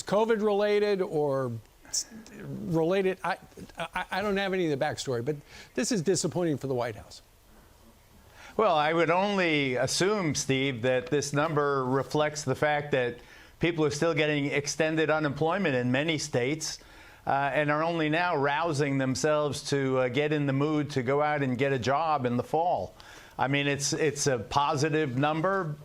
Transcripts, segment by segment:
COVID related or related. I don't have any of the backstory, but this is disappointing for the White House. Well, I would only assume, Steve, that this number reflects the fact that people are still getting extended unemployment in many states and are only now rousing themselves to get in the mood to go out and get a job in the fall. I mean, it's a positive number,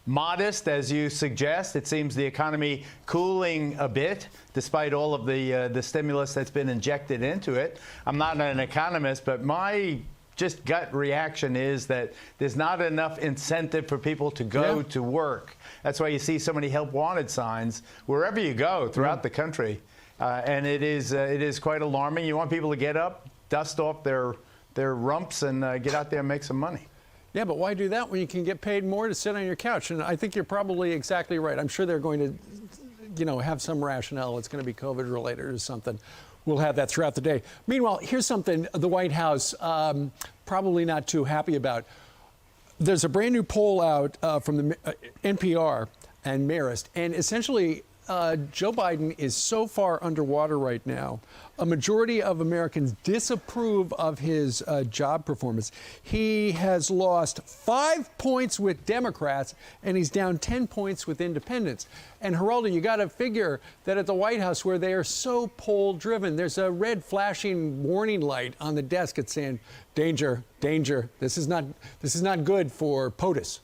modest, as you suggest. It seems the economy cooling a bit, despite all of the stimulus that's been injected into it. I'm not an economist, but my just gut reaction is that there's not enough incentive for people to go to work. That's why you see so many help wanted signs wherever you go throughout the country. And it is quite alarming. You want people to get up, dust off their rumps, and get out there and make some money. Yeah, but why do that when you can get paid more to sit on your couch? And I think you're probably exactly right. I'm sure they're going to, have some rationale. It's going to be COVID related or something. We'll have that throughout the day. Meanwhile, here's something the White House probably not too happy about. There's a brand new poll out from the NPR and Marist, and essentially Joe Biden is so far underwater right now. A majority of Americans disapprove of his job performance. He has lost 5 points with Democrats, and he's down 10 points with independents. And Geraldo, you got to figure that at the White House, where they are so poll-driven, there's a red flashing warning light on the desk. It's saying, "Danger, danger! This is not good for POTUS."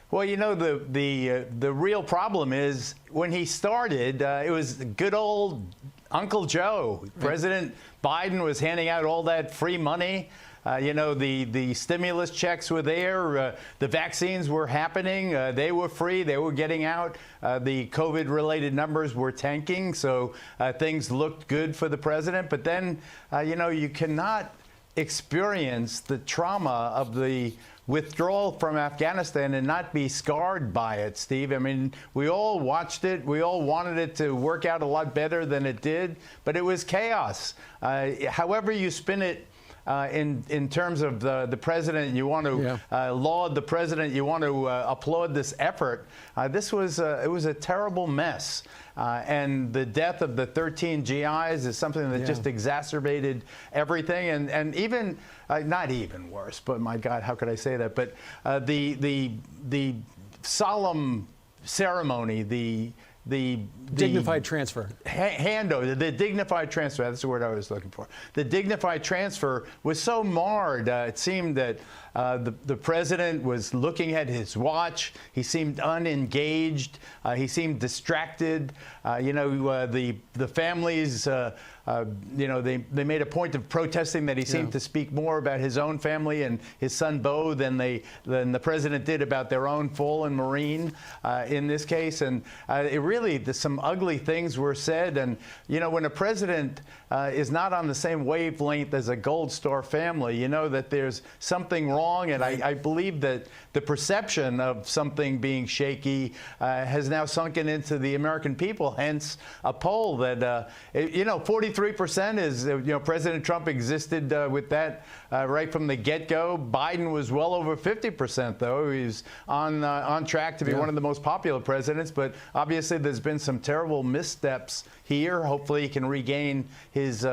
Well, the real problem is when he started, it was good old Uncle Joe. President Biden was handing out all that free money. The stimulus checks were there. The vaccines were happening. They were free. They were getting out. The COVID-related numbers were tanking. So things looked good for the president. But then, you cannot experience the trauma of the withdrawal from Afghanistan and not be scarred by it, Steve. I mean, we all watched it. We all wanted it to work out a lot better than it did, but it was chaos. However you spin it, in terms of the president, you want to laud the president, you want to applaud this effort. It was a terrible mess. And the death of the 13 GIs is something that just exacerbated everything. And even, not even worse, but my God, how could I say that? But the solemn ceremony, the dignified transfer. The dignified transfer, that's the word I was looking for. The dignified transfer was so marred. It seemed that the president was looking at his watch. He seemed unengaged. He seemed distracted. The families, they made a point of protesting that he seemed to speak more about his own family and his son Beau than the president did about their own fallen Marine in this case. And some ugly things were said. And, when a president is not on the same wavelength as a Gold Star family, you know that there's something wrong. And I believe that the perception of something being shaky has now sunken into the American people, hence a poll that, 43% is, President Trump existed with that right from the get-go. Biden was well over 50%, though. He's on track to be one of the most popular presidents. But obviously, there's been some terrible missteps here. Hopefully, he can regain his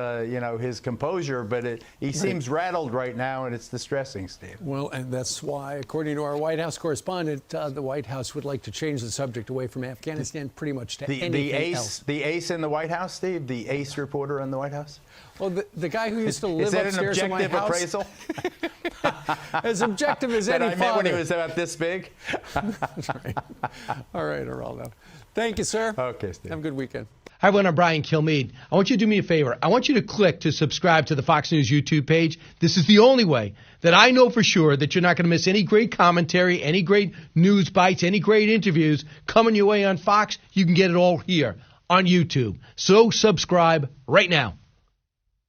composure. But he seems rattled right now, and it's distressing, Steve. Well, and that's why, according to our White House correspondent, the White House would like to change the subject away from Afghanistan pretty much to anything else. The ace in the White House, Steve? The ace reporter in the White House? Well, the guy who used to live upstairs in my house. Is that an objective appraisal? As objective as any father. That I met when he was about this big? That's right. All right, Geraldo. Thank you, sir. Okay, Steve. Have a good weekend. Hi, everyone. I'm Brian Kilmeade. I want you to do me a favor. I want you to click to subscribe to the Fox News YouTube page. This is the only way that I know for sure that you're not going to miss any great commentary, any great news bites, any great interviews coming your way on Fox. You can get it all here on YouTube. So subscribe right now.